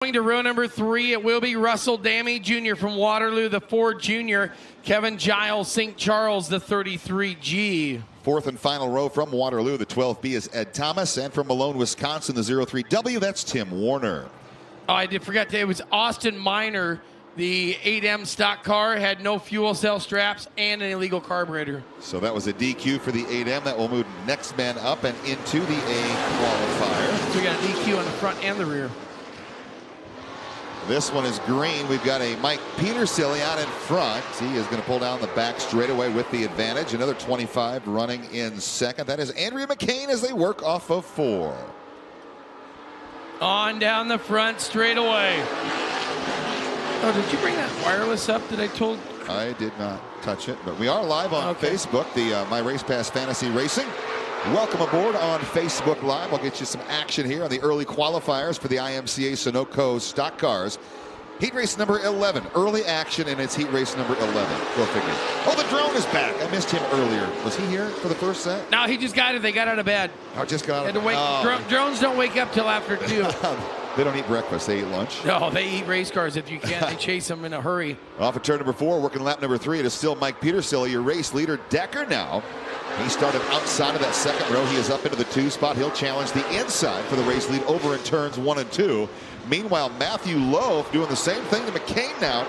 Going to row number 3, it will be Russell Dammy Jr. from Waterloo, the 4 Junior. Kevin Giles, St. Charles, the 33G. Fourth and final row from Waterloo, the 12B is Ed Thomas. And from Malone, Wisconsin, the 03W, that's Tim Warner. Oh, I did forget it was Austin Minor. The 8M stock car had no fuel cell straps and an illegal carburetor. So that was a DQ for the 8M. That will move next man up and into the A qualifier. So we got a DQ on the front and the rear. This one is green. We've got a Mike Petersilly out in front. He is going to pull down the back straightaway with the advantage. Another 25 running in second. That is Andrea McCain as they work off of 4. On down the front straightaway. Oh, did you bring that wireless up that I told? I did not touch it, but we are live on Facebook, the My Race Pass Fantasy Racing. Welcome aboard on Facebook Live. I'll get you some action here on the early qualifiers for the IMCA Sunoco stock cars. Heat race number 11. Early action, and it's heat race number 11. Go figure. Oh, the drone is back. I missed him earlier. Was he here for the first set? No, he just got it. They got out of bed. Oh, just got out of bed. Drones don't wake up till after 2. They don't eat breakfast. They eat lunch. No, they eat race cars if you can. They chase them in a hurry. Off of turn number 4, working lap number 3. It is still Mike Petersilly, your race leader. Decker now. He started outside of that second row. He is up into the 2 spot. He'll challenge the inside for the race lead over in turns 1 and 2. Meanwhile, Matthew Loaf doing the same thing to McCain now.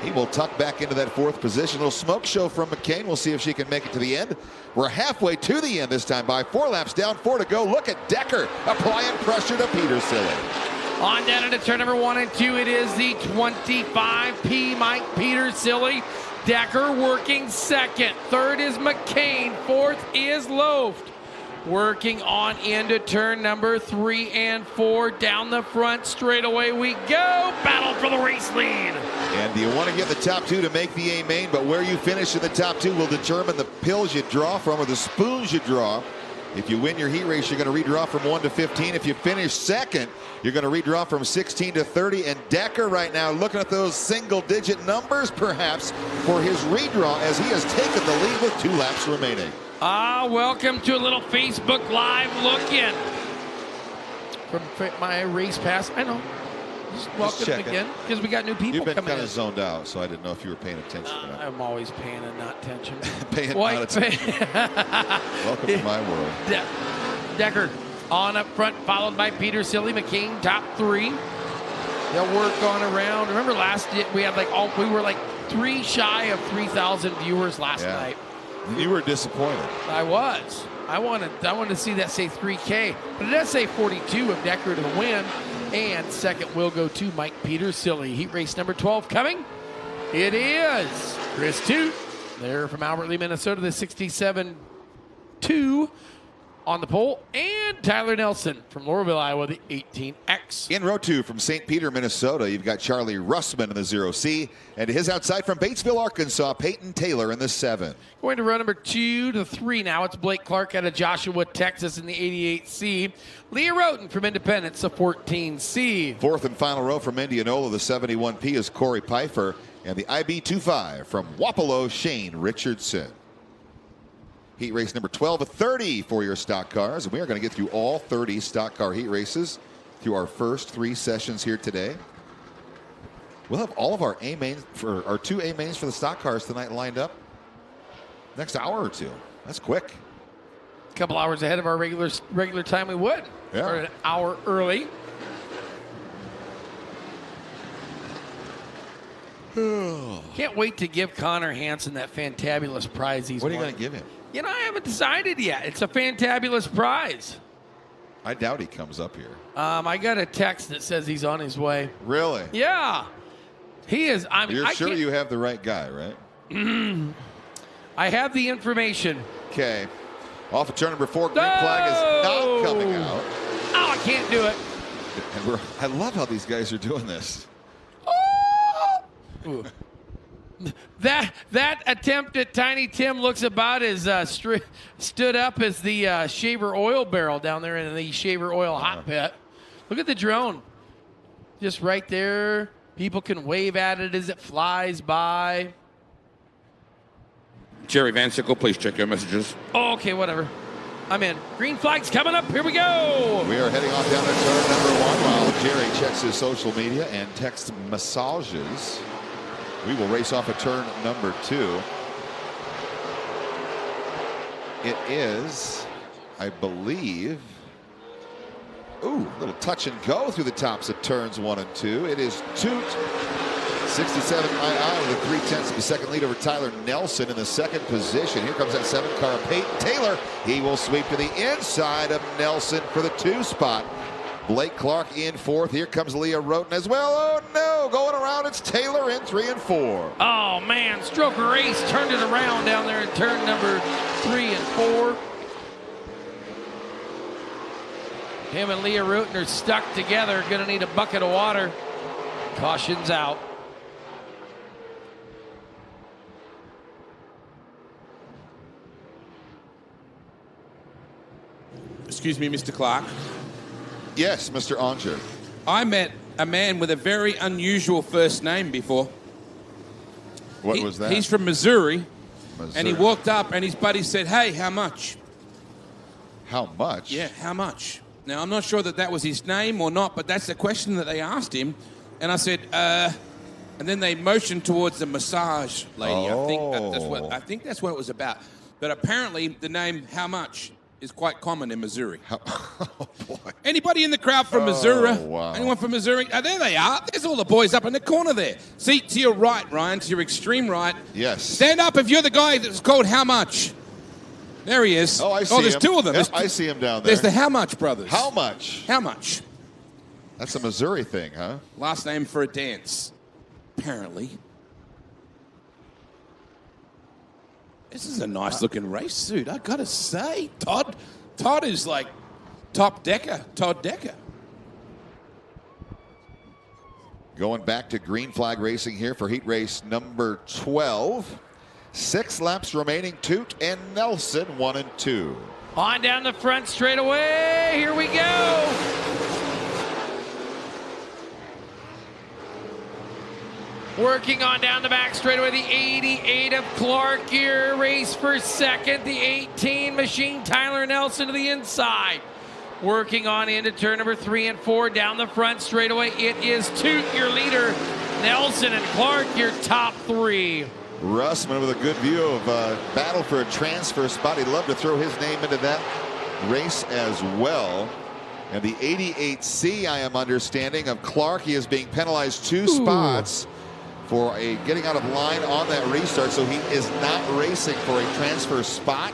He will tuck back into that 4th position. A little smoke show from McCain. We'll see if she can make it to the end. We're halfway to the end this time by 4 laps down, 4 to go. Look at Decker applying pressure to Petersilly. On down into turn number 1 and 2. It is the 25P Mike Petersilly. Decker working second. Third is McCain. Fourth is Loaf. Working on into turn number 3 and 4. Down the front straightaway we go. Battle for the race lead. And you want to get the top 2 to make the A main, but where you finish in the top 2 will determine the pills you draw from or the spoons you draw. If you win your heat race, you're going to redraw from 1 to 15. If you finish second, you're going to redraw from 16 to 30. And Decker right now looking at those single-digit numbers, perhaps, for his redraw as he has taken the lead with 2 laps remaining. Welcome to a little Facebook Live look-in from My Race Pass. I know. Just welcome again because we got new people coming in. You've been kind of zoned out, so I didn't know if you were paying attention. I'm always paying attention. Paying not attention. Welcome to my world. Decker on up front, followed by Petersilly. McCain top 3. They'll work on around. Remember last year we had we were like 3 shy of 3,000 viewers last night. You were disappointed. I was. I wanted to see that say 3K, but it does say 42 of Decker to the win. And second will go to Mike Petersilly. Heat race number 12 coming. It is Chris Toot. They're from Albert Lea, Minnesota, the 67-2 on the pole. And Tyler Nelson from Laurelville, Iowa, the 18X. In row 2 from St. Peter, Minnesota, you've got Charlie Russman in the 0C. And to his outside from Batesville, Arkansas, Peyton Taylor in the 7. Going to row number 2 to 3 now. It's Blake Clark out of Joshua, Texas in the 88C. Leah Roten from Independence, the 14C. 4th and final row from Indianola, the 71P is Corey Pfeiffer. And the IB25 from Wapello, Shane Richardson. Heat race number 12 to 30 for your stock cars. And we are going to get through all 30 stock car heat races through our first 3 sessions here today. We'll have all of our A mains for our 2 A mains for the stock cars tonight lined up next hour or 2. That's quick. A couple hours ahead of our regular time we would. Yeah. Or an hour early. Can't wait to give Connor Hansen that fantabulous prize he's won. What are you going to give him? You know, I haven't decided yet. It's a fantabulous prize. I doubt he comes up here. I got a text that says he's on his way. Really? Yeah. He is. You're sure you have the right guy, right? I have the information. Okay. Off of turn number 4, green flag is not coming out. Oh, I can't do it. And I love how these guys are doing this. Ooh. That attempt at Tiny Tim looks about as stood up as the Shaver oil barrel down there in the Shaver oil hot pit. Look at the drone. Just right there. People can wave at it as it flies by. Jerry Van Sickle, please check your messages. Oh, okay, whatever. I'm in. Green flag's coming up. Here we go. We are heading off down to turn number 1 while Jerry checks his social media and texts massages. We will race off at turn number 2. It is, I believe, ooh, a little touch and go through the tops of turns 1 and 2. It is Toot, 67 II with a 3/10 of a second lead over Tyler Nelson in the second position. Here comes that 7-car Peyton Taylor. He will sweep to the inside of Nelson for the 2 spot. Blake Clark in 4th. Here comes Leah Roten as well. Oh no, going around, it's Taylor in 3 and 4. Oh man, Stroker Ace turned it around down there in turn number 3 and 4. Him and Leah Roten are stuck together. Gonna need a bucket of water. Caution's out. Excuse me, Mr. Clark. Yes, Mr. Onger. I met a man with a very unusual first name before. What was that? He's from Missouri. Missouri. And he walked up and his buddy said, "Hey, how much?" How much? Yeah, how much? Now, I'm not sure that that was his name or not, but that's the question that they asked him. And I said, and then they motioned towards the massage lady. Oh. I think that's what it was about. But apparently the name "how much" is quite common in Missouri. Oh, boy. Anybody in the crowd from Missouri? Wow. Anyone from Missouri? Oh, there they are. There's all the boys up in the corner there. See, to your right, Ryan, to your extreme right. Yes. Stand up if you're the guy that's called How Much. There he is. Oh, I see there's him. 2 of them. Yep, I see him down there. There's the How Much brothers. How much? How Much. That's a Missouri thing, huh? Last name for a dance, apparently. This is a nice-looking race suit, I gotta say. Todd is like top decker, Todd Decker. Going back to green flag racing here for heat race number 12. 6 laps remaining. Toot and Nelson 1 and 2. On down the front straightaway. Here we go. Working on down the back straightaway, the 88 of Clark here, race for second. The 18 Machine Tyler Nelson to the inside. Working on into turn number 3 and 4 down the front straightaway. It is Toot, your leader. Nelson and Clark, your top 3. Russman with a good view of battle for a transfer spot. He'd love to throw his name into that race as well. And the 88C, I am understanding, of Clark, he is being penalized 2 spots for a getting out of line on that restart, so he is not racing for a transfer spot.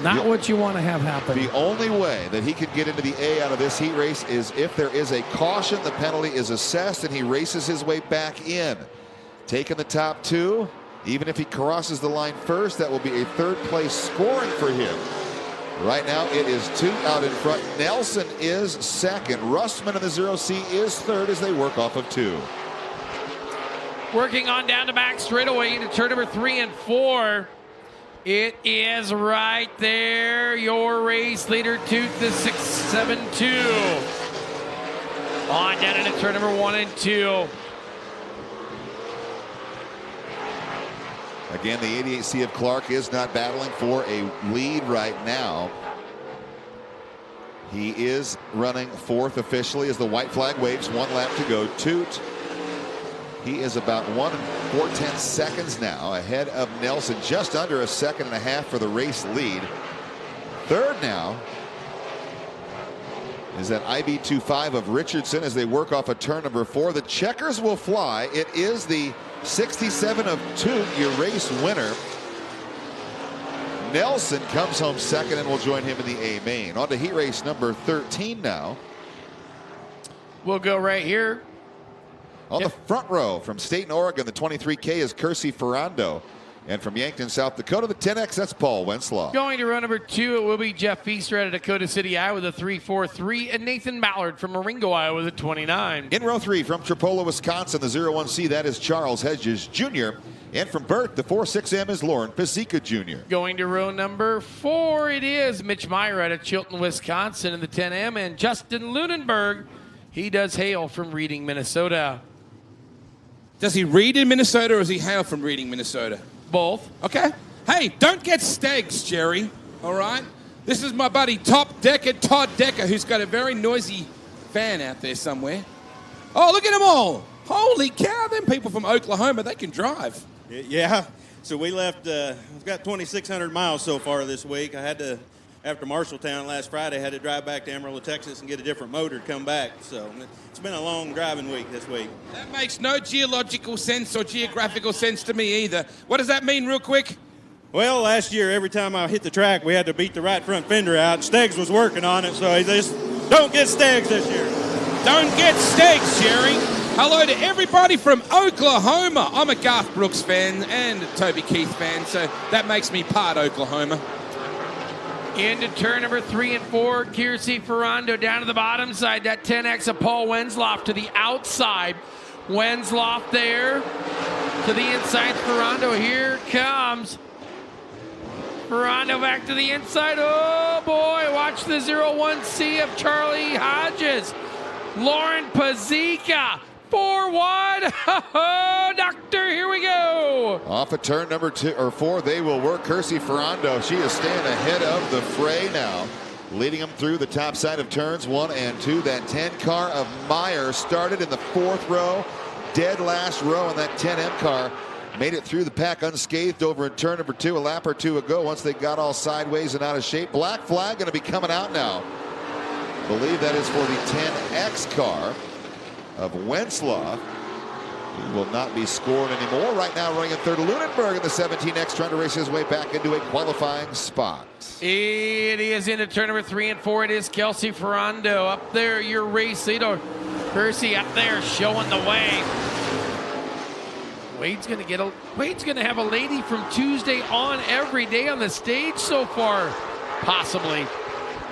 Not what you want to have happen. The only way that he could get into the A out of this heat race is if there is a caution, the penalty is assessed, and he races his way back in. Taking the top 2, even if he crosses the line first, that will be a 3rd place scoring for him. Right now it is Toot out in front. Nelson is second. Rustman in the 0C is 3rd as they work off of 2. Working on down the back straightaway into turn number 3 and 4. It is right there. Your race leader, Toot, the 672. On down into turn number 1 and 2. Again, the 88C of Clark is not battling for a lead right now. He is running 4th officially as the white flag waves. 1 lap to go. Toot, he is about 1 4/10 seconds now ahead of Nelson, just under a 1.5 seconds for the race lead. 3rd now is that IB25 of Richardson as they work off of turn number 4. The checkers will fly. It is the 67 of Toot, your race winner. Nelson comes home second and will join him in the A main. On to heat race number 13 now. We'll go right here. On the front row from Staten, Oregon, the 23K is Kersey Ferrando. And from Yankton, South Dakota, the 10X, that's Paul Wenslaw. Going to row number 2, it will be Jeff Feaster out of Dakota City, Iowa, the 343, and Nathan Ballard from Marengo, Iowa, the 29. In row 3 from Tripola, Wisconsin, the 01C, that is Charles Hedges Jr. And from Burt, the 46M is Lauren Pizzica Jr. Going to row number 4, it is Mitch Meyer out of Chilton, Wisconsin in the 10M, and Justin Lunenberg, he does hail from Reading, Minnesota. Does he read in Minnesota or does he hail from Reading, Minnesota? Both. Okay. Hey, don't get stags, Jerry. All right? This is my buddy Top Decker, Todd Decker, who's got a very noisy fan out there somewhere. Oh, look at them all. Holy cow, them people from Oklahoma, they can drive. Yeah. So we left, we've got 2,600 miles so far this week. I had to, after Marshalltown last Friday, had to drive back to Amarillo, Texas and get a different motor to come back. So it's been a long driving week this week. That makes no geological sense or geographical sense to me either. What does that mean real quick? Well, last year, every time I hit the track, we had to beat the right front fender out. Steggs was working on it, so he just don't get Steggs this year. Don't get Steggs, Jerry. Hello to everybody from Oklahoma. I'm a Garth Brooks fan and a Toby Keith fan, so that makes me part Oklahoma. Into turn number 3 and 4, Kiersey Ferrando down to the bottom side. That 10X of Paul Wensloff to the outside. Wensloff there to the inside. Ferrando, here comes. Ferrando back to the inside. Oh boy, watch the 01C of Charlie Hodges. Lauren Pazika. 4 wide. Doctor, here we go. Off of turn number 4, they will work Kiersey Ferrando. She is staying ahead of the fray now, leading them through the top side of turns 1 and 2. That 10 car of Meyer started in the 4th row, dead last row, and that 10M car made it through the pack unscathed over in turn number 2 a lap or 2 ago once they got all sideways and out of shape. Black flag going to be coming out now. Believe that is for the 10X car of Wensloff. He will not be scored anymore. Right now running in third, Lunenburg in the 17X trying to race his way back into a qualifying spot. It is into turn number 3 and 4. It is Kelsey Ferrando up there, your race leader. Kiersey up there showing the way. Wade's gonna have a lady from Tuesday on every day on the stage so far, possibly.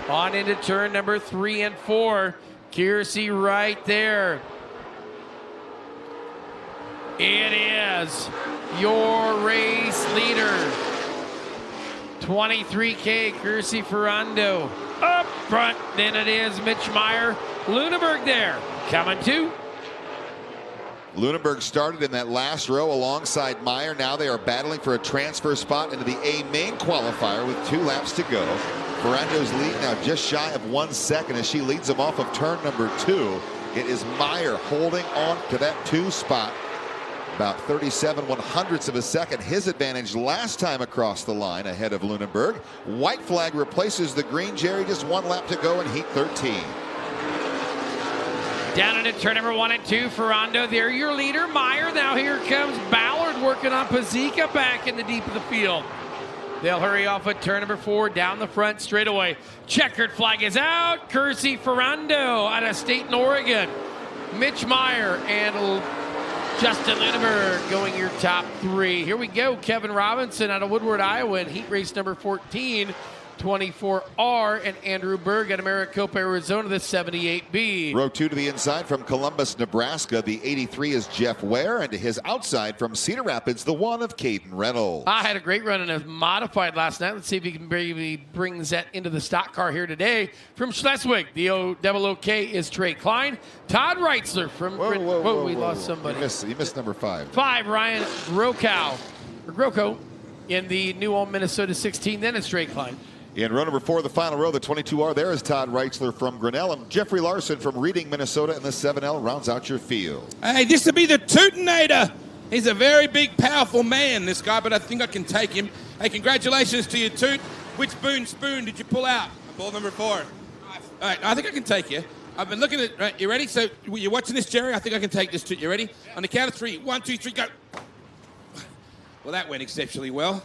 On into turn number 3 and 4. Kiersey right there. It is your race leader. 23K, Kiersey Ferrando up front. Then it is Mitch Meyer. Lunenburg there, coming to. Lunenburg started in that last row alongside Meyer. Now they are battling for a transfer spot into the A main qualifier with 2 laps to go. Ferrando's lead now just shy of 1 second as she leads them off of turn number 2. It is Meyer holding on to that 2 spot. About 37/100ths of a second. His advantage last time across the line ahead of Lunenburg. White flag replaces the green, Jerry. Just 1 lap to go in heat 13. Down into turn number 1 and 2, Ferrando there, your leader, Meyer. Now here comes Ballard working on Pazika back in the deep of the field. They'll hurry off at turn number 4, down the front straightaway. Checkered flag is out. Kiersey Ferrando out of Staten, Oregon. Mitch Meyer and Justin Lunenburg going your top 3. Here we go. Kevin Robinson out of Woodward, Iowa in heat race number 14. 24R, and Andrew Berg at Maricopa, Arizona, the 78B. Row 2 to the inside from Columbus, Nebraska. The 83 is Jeff Ware, and to his outside from Cedar Rapids, the 1 of Caden Reynolds. I had a great run in a modified last night. Let's see if he can maybe bring that into the stock car here today. From Schleswig, the OK is Trey Klein. Todd Reitzler from... Whoa, we lost somebody. You missed number 5. 5, Ryan Groko in the New Ulm, Minnesota 16. Then it's Trey Klein. In row number 4, the final row, the 22R, there is Todd Reitzler from Grinnell, and Jeffrey Larson from Reading, Minnesota, in the 7L rounds out your field. Hey, this will be the Tootinator. He's a very big, powerful man, this guy, but I think I can take him. Hey, congratulations to you, Toot. Which Boone spoon did you pull out? I pulled number 4. All right, I think I can take you. I've been looking at, right, you ready? So you're watching this, Jerry? I think I can take this, Toot. You ready? On the count of 3. 1, 2, 3, go. Well, that went exceptionally well.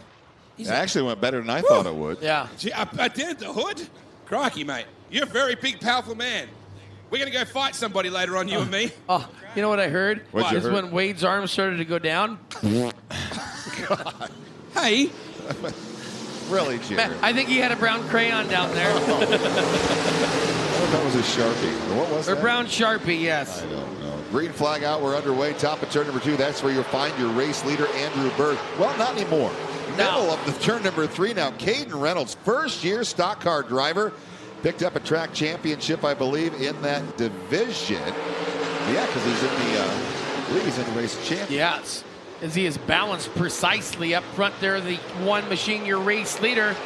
It actually went better than I thought it would. Yeah. Gee, I did the hood. Crikey, mate. You're a very big, powerful man. We're going to go fight somebody later on, you and me. Oh, you know what I heard? What'd you heard? When Wade's arms started to go down. God. Hey. Really, Jerry? I think he had a brown crayon down there. I thought that was a Sharpie. What was Or that? brown Sharpie, yes. I don't know. Green flag out. We're underway. Top of turn number 2. That's where you'll find your race leader, Andrew Berg. Well, not anymore. Middle of the turn number 3 now. Caden Reynolds, first-year stock car driver. Picked up a track championship, I believe, in that division. Yeah, because he's in the, I believe he's in the race champion. Yes, as he is balanced precisely up front there. The 1 machine, your race leader.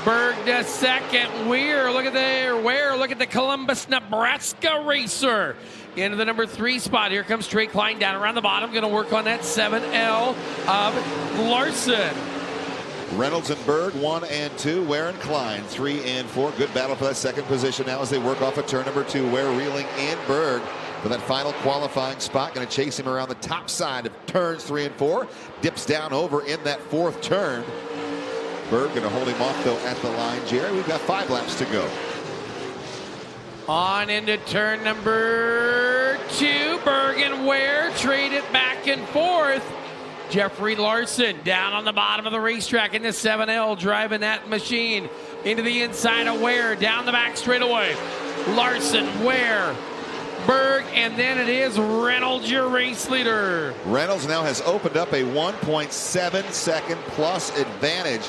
Berg to second. Weir, look at there. Ware, look at the Columbus, Nebraska racer. Into the number 3 spot. Here comes Trey Klein down around the bottom. Going to work on that 7L of Larson. Reynolds and Berg 1 and 2. Ware and Klein 3 and 4. Good battle for that second position now as they work off of turn number 2. Ware reeling in Berg for that final qualifying spot. Going to chase him around the top side of turns 3 and 4. Dips down over in that 4th turn. Berg going to hold him off though at the line. Jerry, we've got 5 laps to go. On into turn number 2. Berg and Ware trade it back and forth. Jeffrey Larson down on the bottom of the racetrack in the 7L, driving that machine into the inside of Ware, down the back straightaway. Larson, Ware, Berg, and then it is Reynolds, your race leader. Reynolds now has opened up a 1.7 second plus advantage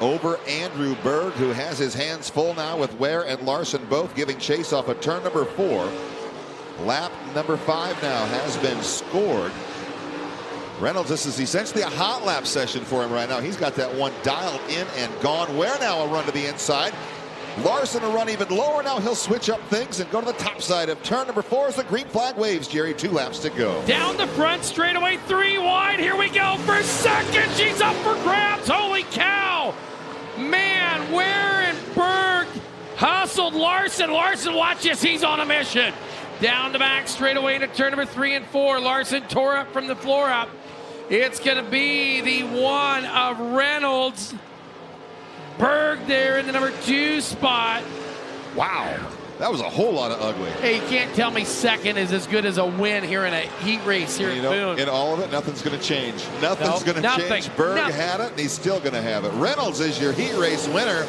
over Andrew Berg, who has his hands full now with Ware and Larson both giving chase off of turn number 4. Lap number 5 now has been scored. Reynolds, this is essentially a hot lap session for him right now. He's got that one dialed in and gone. Ware now a run to the inside. Larson a run even lower. Now he'll switch up things and go to the top side of turn number 4 as the green flag waves. Jerry, 2 laps to go. Down the front straightaway, 3 wide. Here we go for second. She's up for grabs. Holy cow. Man, Ware and Berg hustled Larson. Larson, watch this. He's on a mission. Down the back straightaway into turn number 3 and 4. Larson tore up from the floor up. It's going to be the one of Reynolds. Berg there in the number 2 spot. Wow. That was a whole lot of ugly. Hey, you can't tell me second is as good as a win here in a heat race here at Boone. In all of it, nothing's going to change. Nothing's going to change. Berg had it, and he's still going to have it. Reynolds is your heat race winner.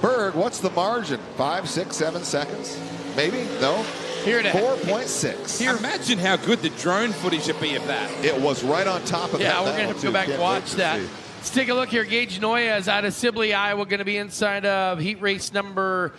Berg, what's the margin? 5, 6, 7 seconds? Maybe? No? Here it is. 4.6. Imagine how good the drone footage would be of that. It was right on top of that. Yeah, we're going to have to go back and watch that. See. Let's take a look here. Gage Noyes out of Sibley, Iowa, going to be inside of heat race number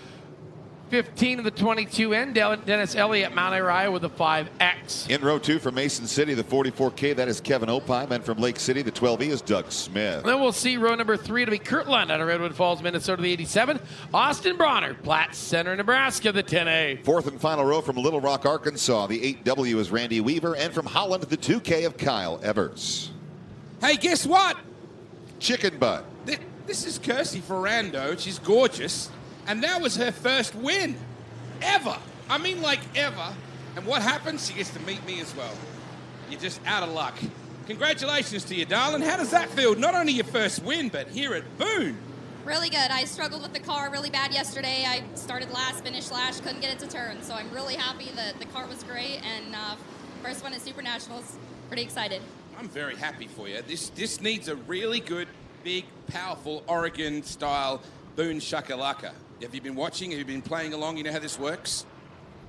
15 of the 22 and Dennis Elliott, Mount Ayr, Iowa, with the 5X. In row 2 from Mason City, the 44K, that is Kevin Opheim. And from Lake City, the 12E is Doug Smith. Then we'll see row number 3 to be Kurt Lund out of Redwood Falls, Minnesota, the 87. Austin Bronner, Platte Center, Nebraska, the 10A. 4th and final row from Little Rock, Arkansas, the 8W is Randy Weaver. And from Holland, the 2K of Kyle Everts. Hey, guess what? Chicken butt. This is Kirsty Ferrando. She's gorgeous. And that was her first win ever. I mean, like ever. And what happens? She gets to meet me as well. You're just out of luck. Congratulations to you, darling. How does that feel? Not only your first win, but here at Boone. Really good. I struggled with the car really bad yesterday. I started last, finished last, couldn't get it to turn. So I'm really happy that the car was great. And first one at Super Nationals. Pretty excited. I'm very happy for you. This needs a really good, big, powerful Oregon-style Boone shakalaka. Have you been watching? Have you been playing along? You know how this works?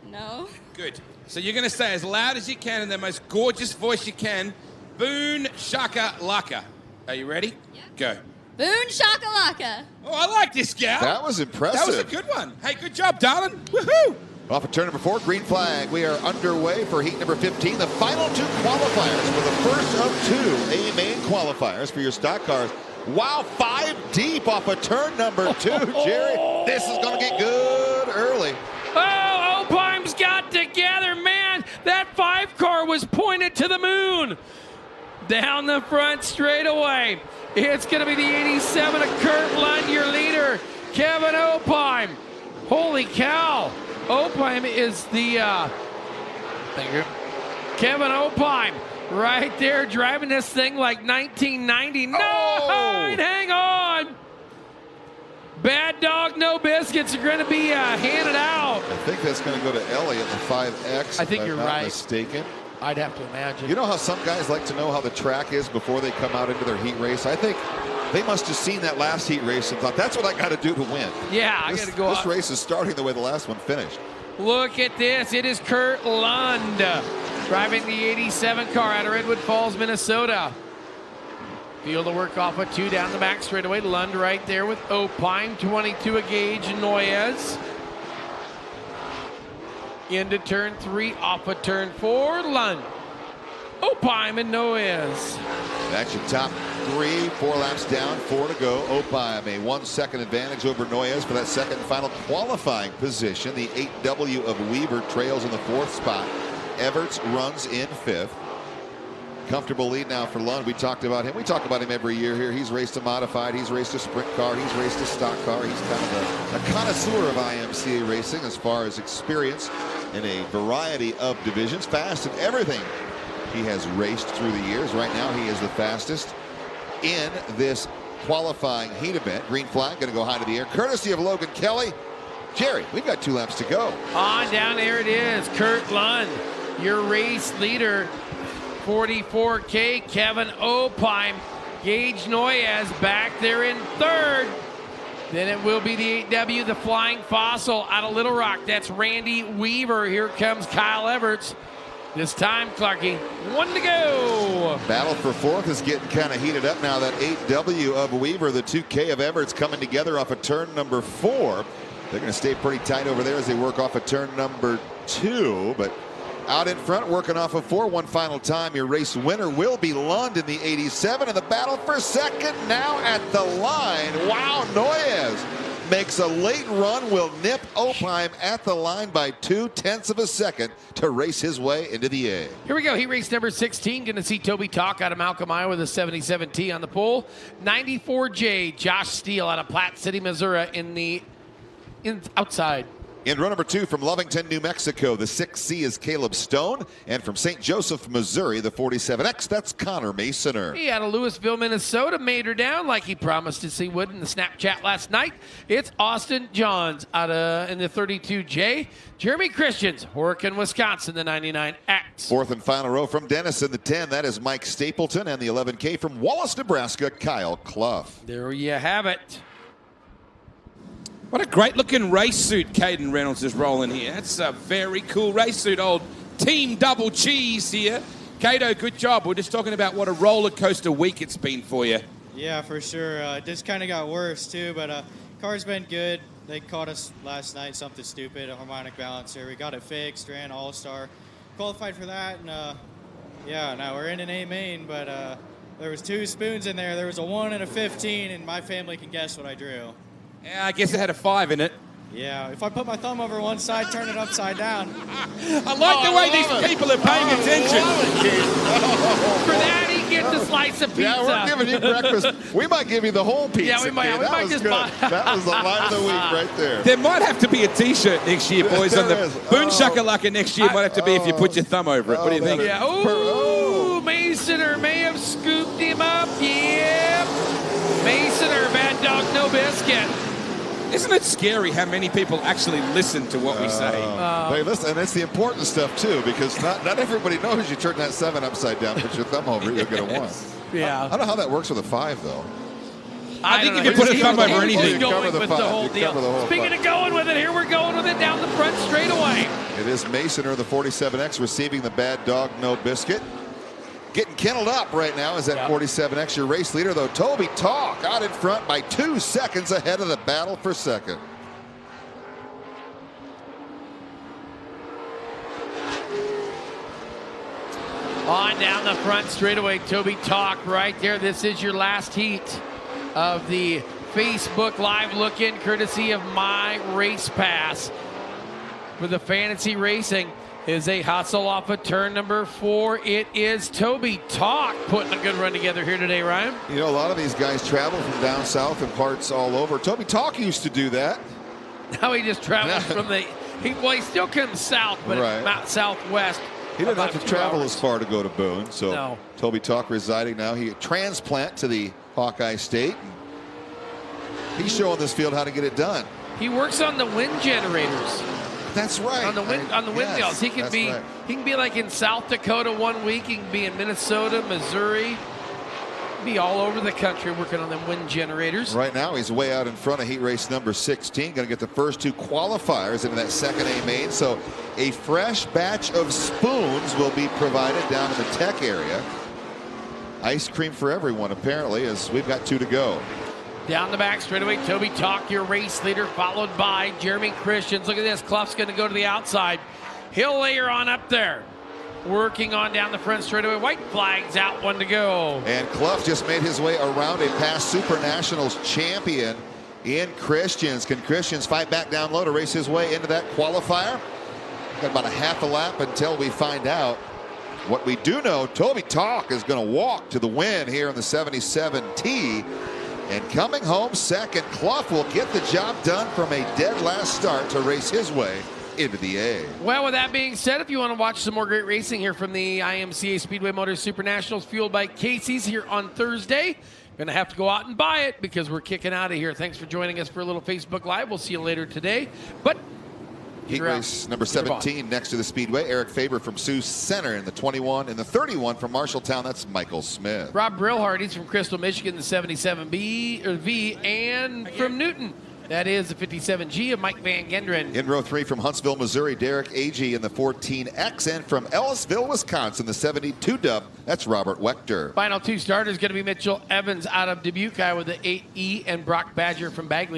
No. Good. So you're going to say as loud as you can in the most gorgeous voice you can, Boone shakalaka. Are you ready? Yeah. Go. Boone shakalaka. Oh, I like this gal. That was impressive. That was a good one. Hey, good job, darling. Woohoo! Off of turn number 4, green flag. We are underway for heat number 15. The final 2 qualifiers for the first of 2 A-main qualifiers for your stock cars. Wow, 5 deep off of turn number 2, Jerry. This is going to get good early. Oh, Opheim's got together. Man, that 5 car was pointed to the moon. Down the front straightaway. It's going to be the 87 of Kurt Lund, your leader. Kevin Opheim. Holy cow. Opheim is the, thank you. Kevin Opheim right there driving this thing like 1990. No, hang on. Bad dog, no biscuits are going to be handed out. I think that's going to go to Elliott, the 5X. I think you're not right. Mistaken. I'd have to imagine. You know how some guys like to know how the track is before they come out into their heat race? I think they must have seen that last heat race and thought, that's what I got to do to win. Yeah, I got to go This out. race is starting the way the last one finished. Look at this. It is Kurt Lund driving the 87 car out of Redwood Falls, Minnesota. Field of work off of 2 down the back straightaway. Lund right there with Opheim, 22 a Gage Noyes. Into turn 3, off of turn 4, Lund. Opheim and Noyes. That's your top 3, 4 laps down, 4 to go. Opheim a 1 second advantage over Noyes for that second and final qualifying position. The 8W of Weaver trails in the 4th spot. Everts runs in 5th. Comfortable lead now for Lund. We talked about him. We talk about him every year here. He's raced a modified. He's raced a sprint car. He's raced a stock car. He's kind of a connoisseur of IMCA racing as far as experience in a variety of divisions. Fast in everything he has raced through the years. Right now he is the fastest in this qualifying heat event. Green flag going to go high to the air, courtesy of Logan Kelly. Jerry, we've got 2 laps to go. On down there it is. Kurt Lund, your race leader. 44K, Kevin Opheim, Gage Noyes back there in 3rd. Then it will be the 8W, the Flying Fossil out of Little Rock. That's Randy Weaver. Here comes Kyle Everts. This time, Clarkie, 1 to go. Battle for 4th is getting kind of heated up now. That 8W of Weaver, the 2K of Everts coming together off of turn number 4. They're going to stay pretty tight over there as they work off of turn number 2, but out in front, working off of 4, one final time. Your race winner will be Lund in the 87, and the battle for second now at the line. Wow, Noyes makes a late run, will nip Opheim at the line by 0.2 of a second to race his way into the A. Here we go. Heat race number 16. Going to see Toby Talk out of Malcolm, Iowa with a 77T on the pole. 94J, Josh Steele out of Platte City, Missouri outside. In row number 2 from Lovington, New Mexico, the 6C is Caleb Stone. And from St. Joseph, Missouri, the 47X, that's Connor Masoner. He out of Louisville, Minnesota, made her down like he promised us he would in the Snapchat last night. It's Austin Johns out in the 32J. Jeremy Christians, Horkin, Wisconsin, the 99X. 4th and final row from Denison, the 10, that is Mike Stapleton. And the 11K from Wallace, Nebraska, Kyle Clough. There you have it. What a great looking race suit Caden Reynolds is rolling here. That's a very cool race suit. Old Team Double Cheese here. Cato, good job. We're just talking about what a roller coaster week it's been for you. Yeah, for sure. It just kind of got worse too, but car's been good. They caught us last night, something stupid, a harmonic balancer. We got it fixed, ran All-Star, qualified for that, and yeah, now we're in an A main, but there was 2 spoons in there. There was a 1 and a 15, and my family can guess what I drew. Yeah, I guess it had a 5 in it. Yeah, if I put my thumb over one side, turn it upside down. I like the way these people are paying attention. For that, he gets a slice of pizza. Yeah, we're giving you breakfast. We might give you the whole pizza. Yeah, we might. We might just buy. That was the line of the week right there. There might have to be a T-shirt next year, boys. On the Boone Shakalaka next year might have to be if you put your thumb over it. What do you think? Yeah. Ooh, Masoner may have scooped him up. Yep. Masoner, bad dog, no biscuit. Isn't it scary how many people actually listen to what we say? They listen, and it's the important stuff too, because not everybody knows you turn that 7 upside down, put your thumb over it, you'll get a 1. Yeah. I don't know how that works with a 5 though. I think if you put a thumb over anything, going with the whole deal. Speaking of going with it, here we're going with it down the front straightaway. It is Masoner, the 47X, receiving the bad dog, no biscuit. Getting kenneled up right now is that 47X, your race leader, though. Toby Talk out in front by 2 seconds ahead of the battle for second. On down the front straightaway, Toby Talk right there. This is your last heat of the Facebook Live look-in, courtesy of My Race Pass. For the fantasy racing is a hustle off of turn number 4. It is Toby Talk putting a good run together here today, Ryan. You know, a lot of these guys travel from down south and parts all over. Toby Talk used to do that. Now he just travels from the, he still comes south, but it's southwest. He didn't have to travel as far to go to Boone. So Toby Talk residing now. He transplant to the Hawkeye State. He's showing this field how to get it done. He works on the wind generators. That's right. On the windmills. He can be like in South Dakota 1 week. He can be in Minnesota, Missouri. Be all over the country working on them wind generators. Right now he's way out in front of heat race number 16. Going to get the first 2 qualifiers into that second A main. So a fresh batch of spoons will be provided down in the tech area. Ice cream for everyone apparently, as we've got 2 to go. Down the back straightaway, Toby Talk, your race leader, followed by Jeremy Christians. Look at this. Clough's going to go to the outside. He'll layer on up there. working on down the front straightaway. White flags out, 1 to go. And Clough just made his way around a past Super Nationals champion in Christians. Can Christians fight back down low to race his way into that qualifier? Got about a half a lap until we find out. What we do know, Toby Talk is going to walk to the win here in the 77T. And coming home second, Clough will get the job done from a dead last start to race his way into the A. Well, with that being said, if you want to watch some more great racing here from the IMCA Speedway Motors Super Nationals fueled by Casey's here on Thursday, you're going to have to go out and buy it because we're kicking out of here. Thanks for joining us for a little Facebook Live. We'll see you later today. But heat race number 17 next to the Speedway. Eric Faber from Sioux Center in the 21. And the 31 from Marshalltown, that's Michael Smith. Rob Brillhart, he's from Crystal, Michigan, the 77B or V, and from Newton, that is the 57G of Mike Van Gendren. In row 3 from Huntsville, Missouri, Derek Agee in the 14X. And from Ellisville, Wisconsin, the 72 dub, that's Robert Wechter. Final 2 starters going to be Mitchell Evans out of Dubuque, Iowa, the 8E, and Brock Badger from Bagley.